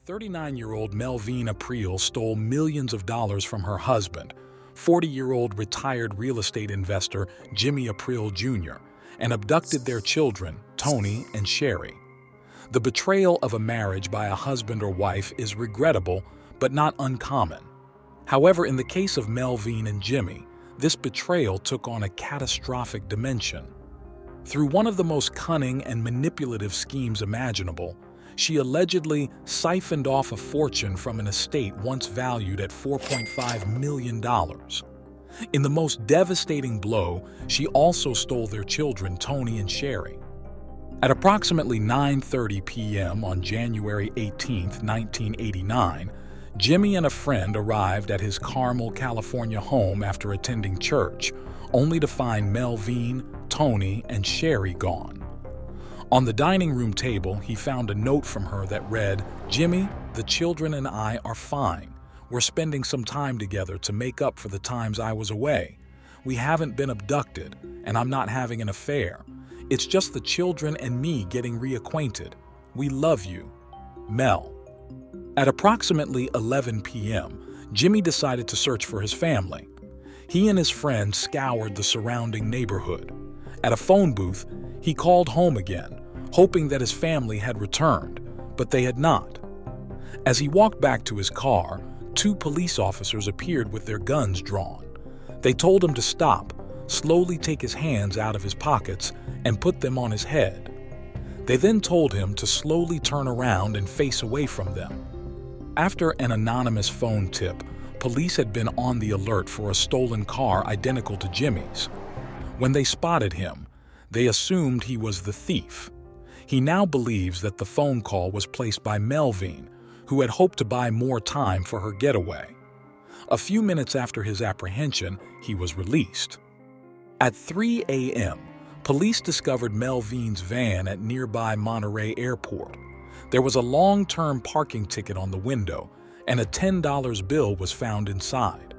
39-year-old Melvine April stole millions of dollars from her husband, 40-year-old retired real estate investor Jimmy April Jr., and abducted their children, Tony and Sherry. The betrayal of a marriage by a husband or wife is regrettable, but not uncommon. However, in the case of Melvine and Jimmy, this betrayal took on a catastrophic dimension. Through one of the most cunning and manipulative schemes imaginable, she allegedly siphoned off a fortune from an estate once valued at $4.5 million. In the most devastating blow, she also stole their children, Tony and Sherry. At approximately 9:30 p.m. on January 18, 1989, Jimmy and a friend arrived at his Carmel, California home after attending church, only to find Melvine, Tony, and Sherry gone. On the dining room table, he found a note from her that read, "Jimmy, the children and I are fine. We're spending some time together to make up for the times I was away. We haven't been abducted, and I'm not having an affair. It's just the children and me getting reacquainted. We love you. Mel." At approximately 11 p.m., Jimmy decided to search for his family. He and his friends scoured the surrounding neighborhood. At a phone booth, he called home again, hoping that his family had returned, but they had not. As he walked back to his car, two police officers appeared with their guns drawn. They told him to stop, slowly take his hands out of his pockets, and put them on his head. They then told him to slowly turn around and face away from them. After an anonymous phone tip, police had been on the alert for a stolen car identical to Jimmy's. When they spotted him, they assumed he was the thief. He now believes that the phone call was placed by Melvine, who had hoped to buy more time for her getaway. A few minutes after his apprehension, he was released. At 3 a.m., police discovered Melvine's van at nearby Monterey Airport. There was a long-term parking ticket on the window, and a $10 bill was found inside.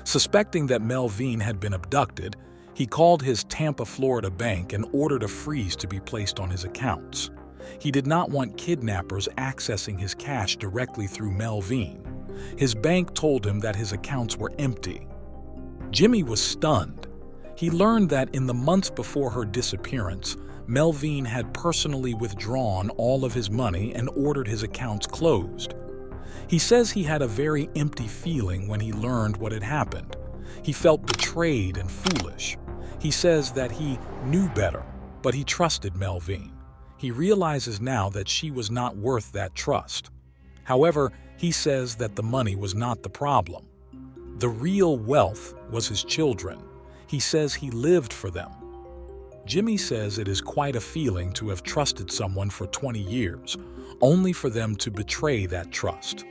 Suspecting that Melvine had been abducted, he called his Tampa, Florida bank and ordered a freeze to be placed on his accounts. He did not want kidnappers accessing his cash directly through Melvine. His bank told him that his accounts were empty. Jimmy was stunned. He learned that in the months before her disappearance, Melvine had personally withdrawn all of his money and ordered his accounts closed. He says he had a very empty feeling when he learned what had happened. He felt betrayed and foolish. He says that he knew better, but he trusted Melvine. He realizes now that she was not worth that trust. However, he says that the money was not the problem. The real wealth was his children. He says he lived for them. Jimmy says it is quite a feeling to have trusted someone for 20 years, only for them to betray that trust.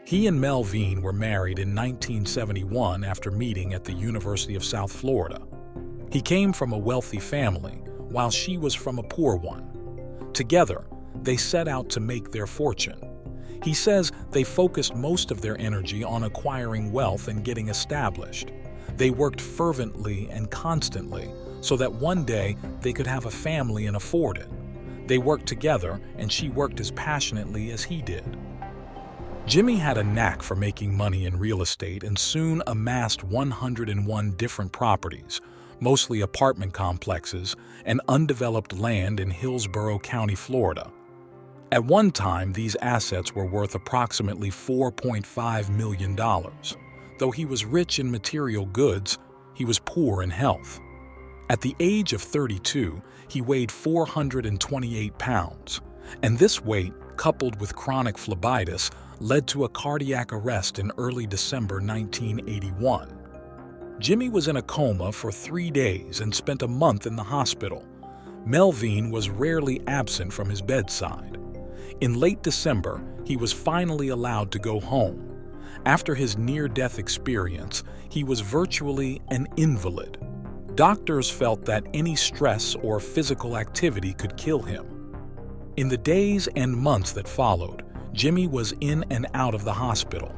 He and Melvine were married in 1971 after meeting at the University of South Florida. He came from a wealthy family, while she was from a poor one. Together, they set out to make their fortune. He says they focused most of their energy on acquiring wealth and getting established. They worked fervently and constantly so that one day they could have a family and afford it. They worked together, and she worked as passionately as he did. Jimmy had a knack for making money in real estate and soon amassed 101 different properties, mostly apartment complexes, and undeveloped land in Hillsborough County, Florida. At one time, these assets were worth approximately $4.5 million. Though he was rich in material goods, he was poor in health. At the age of 32, he weighed 428 pounds, and this weight, coupled with chronic phlebitis, led to a cardiac arrest in early December 1981. Jimmy was in a coma for 3 days and spent a month in the hospital. Melvine was rarely absent from his bedside. In late December, he was finally allowed to go home. After his near-death experience, he was virtually an invalid. Doctors felt that any stress or physical activity could kill him. In the days and months that followed, Jimmy was in and out of the hospital.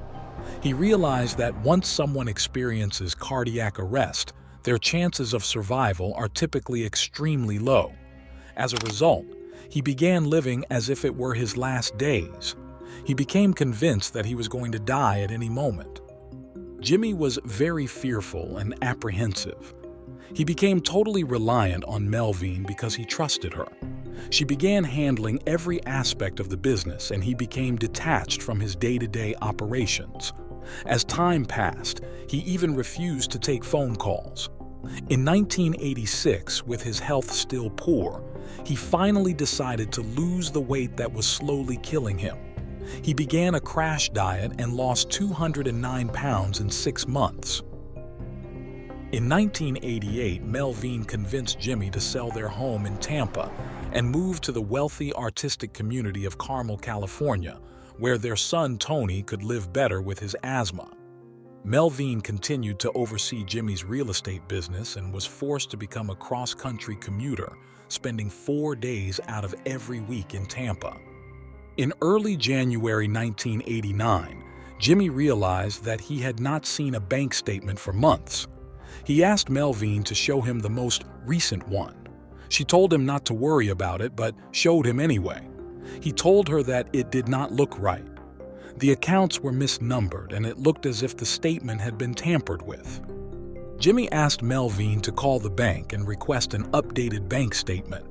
He realized that once someone experiences cardiac arrest, their chances of survival are typically extremely low. As a result, he began living as if it were his last days. He became convinced that he was going to die at any moment. Jimmy was very fearful and apprehensive. He became totally reliant on Melvine because he trusted her. She began handling every aspect of the business, and he became detached from his day-to-day operations. As time passed, he even refused to take phone calls. In 1986, with his health still poor, he finally decided to lose the weight that was slowly killing him. He began a crash diet and lost 209 pounds in 6 months. In 1988, Melvine convinced Jimmy to sell their home in Tampa and move to the wealthy artistic community of Carmel, California, where their son Tony could live better with his asthma. Melvine continued to oversee Jimmy's real estate business and was forced to become a cross-country commuter, spending 4 days out of every week in Tampa. In early January 1989, Jimmy realized that he had not seen a bank statement for months. He asked Melvine to show him the most recent one. She told him not to worry about it, but showed him anyway. He told her that it did not look right. The accounts were misnumbered, and it looked as if the statement had been tampered with. Jimmy asked Melvine to call the bank and request an updated bank statement.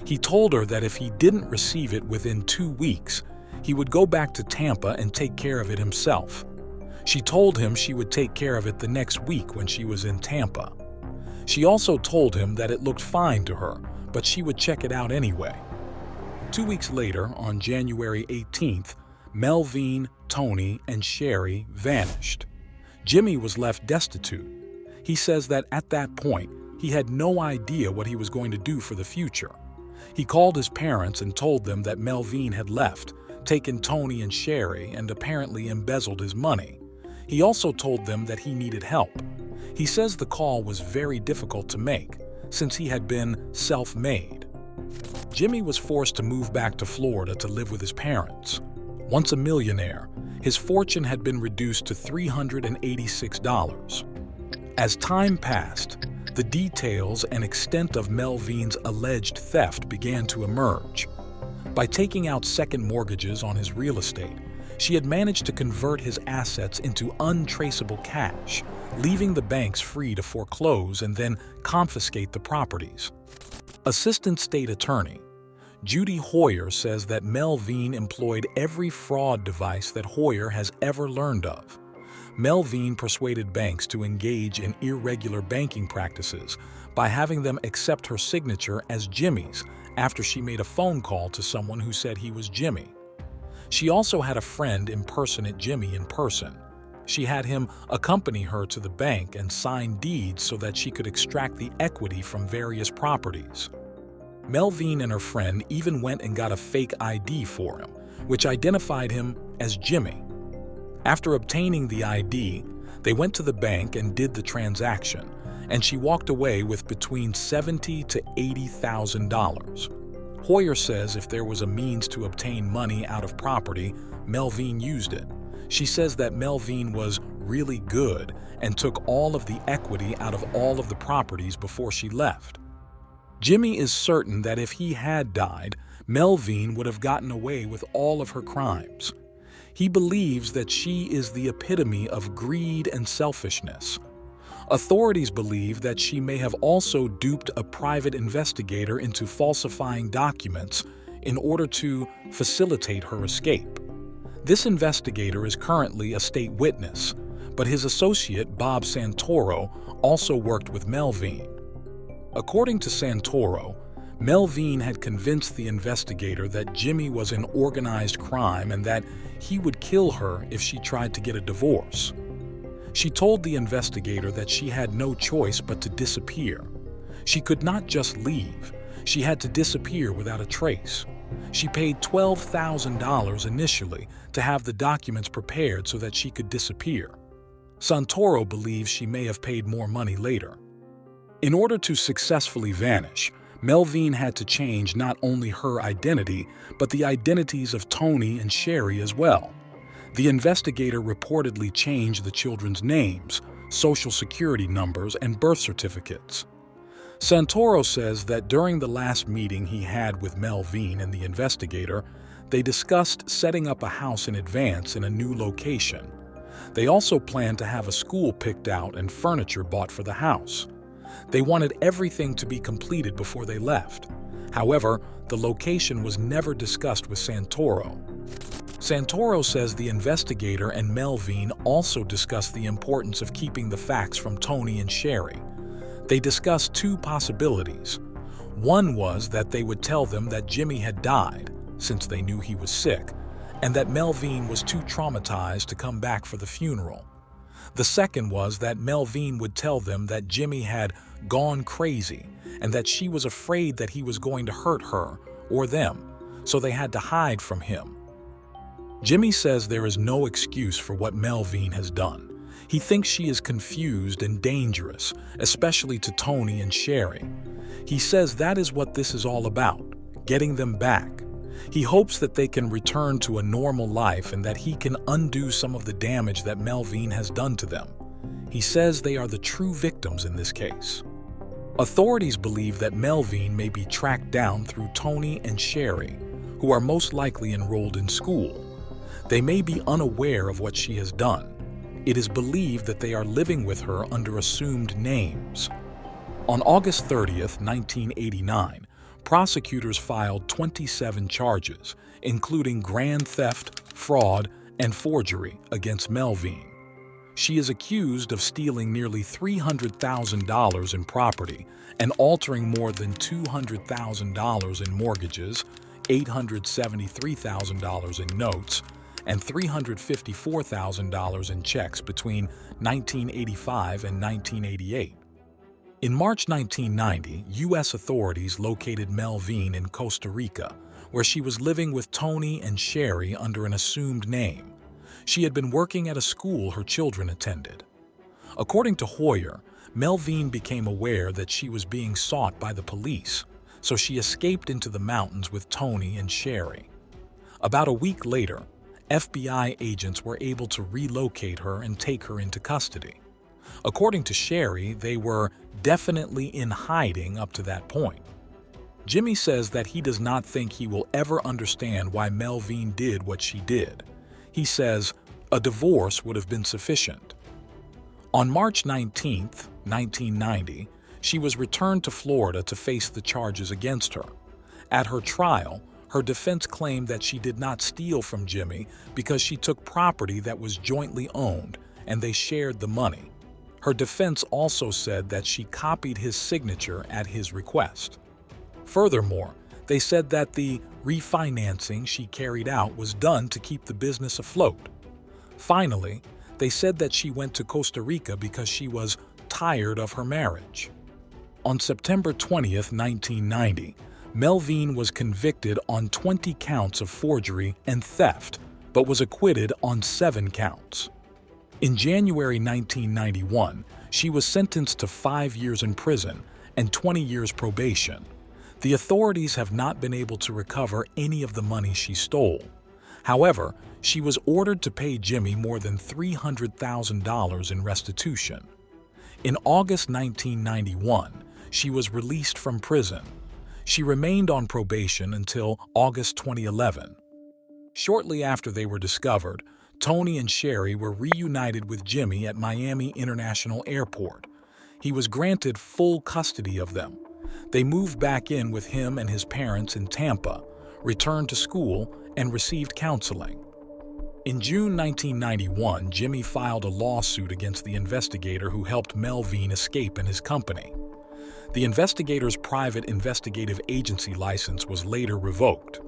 He told her that if he didn't receive it within 2 weeks, he would go back to Tampa and take care of it himself. She told him she would take care of it the next week when she was in Tampa. She also told him that it looked fine to her, but she would check it out anyway. 2 weeks later, on January 18th, Melvine, Tony, and Sherry vanished. Jimmy was left destitute. He says that at that point, he had no idea what he was going to do for the future. He called his parents and told them that Melvine had left, taken Tony and Sherry, and apparently embezzled his money. He also told them that he needed help. He says the call was very difficult to make, since he had been self-made. Jimmy was forced to move back to Florida to live with his parents. Once a millionaire, his fortune had been reduced to $386. As time passed, the details and extent of Melvine's alleged theft began to emerge. By taking out second mortgages on his real estate, she had managed to convert his assets into untraceable cash, leaving the banks free to foreclose and then confiscate the properties. Assistant State Attorney Judy Hoyer says that Melvine employed every fraud device that Hoyer has ever learned of. Melvine persuaded banks to engage in irregular banking practices by having them accept her signature as Jimmy's after she made a phone call to someone who said he was Jimmy. She also had a friend impersonate Jimmy in person. She had him accompany her to the bank and sign deeds so that she could extract the equity from various properties. Melvine and her friend even went and got a fake ID for him, which identified him as Jimmy. After obtaining the ID, they went to the bank and did the transaction, and she walked away with between $70,000 to $80,000. Hoyer says if there was a means to obtain money out of property, Melvine used it. She says that Melvine was really good and took all of the equity out of all of the properties before she left. Jimmy is certain that if he had died, Melvine would have gotten away with all of her crimes. He believes that she is the epitome of greed and selfishness. Authorities believe that she may have also duped a private investigator into falsifying documents in order to facilitate her escape. This investigator is currently a state witness, but his associate, Bob Santoro, also worked with Melvine. According to Santoro, Melvine had convinced the investigator that Jimmy was an organized crime and that he would kill her if she tried to get a divorce. She told the investigator that she had no choice but to disappear. She could not just leave. She had to disappear without a trace. She paid $12,000 initially to have the documents prepared so that she could disappear. Santoro believes she may have paid more money later. In order to successfully vanish, Melvine had to change not only her identity, but the identities of Tony and Sherry as well. The investigator reportedly changed the children's names, social security numbers, and birth certificates. Santoro says that during the last meeting he had with Melvine and the investigator, They discussed setting up a house in advance in a new location. They also planned to have a school picked out and furniture bought for the house. They wanted everything to be completed before they left. However, the location was never discussed with Santoro. Santoro says the investigator and Melvin also discussed the importance of keeping the facts from Tony and Sherry. They discussed two possibilities. One was that they would tell them that Jimmy had died, since they knew he was sick, and that Melvin was too traumatized to come back for the funeral. The second was that Melvin would tell them that Jimmy had gone crazy and that she was afraid that he was going to hurt her or them, so they had to hide from him. Jimmy says there is no excuse for what Melvin has done. He thinks she is confused and dangerous, especially to Tony and Sherry. He says that is what this is all about, getting them back. He hopes that they can return to a normal life and that he can undo some of the damage that Melvin has done to them. He says they are the true victims in this case. Authorities believe that Melvin may be tracked down through Tony and Sherry, who are most likely enrolled in school. They may be unaware of what she has done. It is believed that they are living with her under assumed names. On August 30th, 1989, prosecutors filed 27 charges, including grand theft, fraud, and forgery against Melvin. She is accused of stealing nearly $300,000 in property and altering more than $200,000 in mortgages, $873,000 in notes, and $354,000 in checks between 1985 and 1988. In March 1990, U.S. authorities located Melvin in Costa Rica, where she was living with Tony and Sherry under an assumed name. She had been working at a school her children attended. According to Hoyer, Melvin became aware that she was being sought by the police, so she escaped into the mountains with Tony and Sherry. About a week later, FBI agents were able to relocate her and take her into custody. According to Sherry, they were definitely in hiding up to that point. Jimmy says that he does not think he will ever understand why Melvin did what she did. He says a divorce would have been sufficient. On March 19, 1990, she was returned to Florida to face the charges against her. At her trial, her defense claimed that she did not steal from Jimmy because she took property that was jointly owned and they shared the money. Her defense also said that she copied his signature at his request. Furthermore, they said that the refinancing she carried out was done to keep the business afloat. Finally, they said that she went to Costa Rica because she was tired of her marriage. On September 20, 1990, Melvin was convicted on 20 counts of forgery and theft, but was acquitted on 7 counts. In January 1991, she was sentenced to 5 years in prison and 20 years probation. The authorities have not been able to recover any of the money she stole. However, she was ordered to pay Jimmy more than $300,000 in restitution. In August 1991, she was released from prison. She remained on probation until August 2011. Shortly after they were discovered, Tony and Sherry were reunited with Jimmy at Miami International Airport. He was granted full custody of them. They moved back in with him and his parents in Tampa, returned to school, and received counseling. In June 1991, Jimmy filed a lawsuit against the investigator who helped Melvin escape in his company. The investigator's private investigative agency license was later revoked.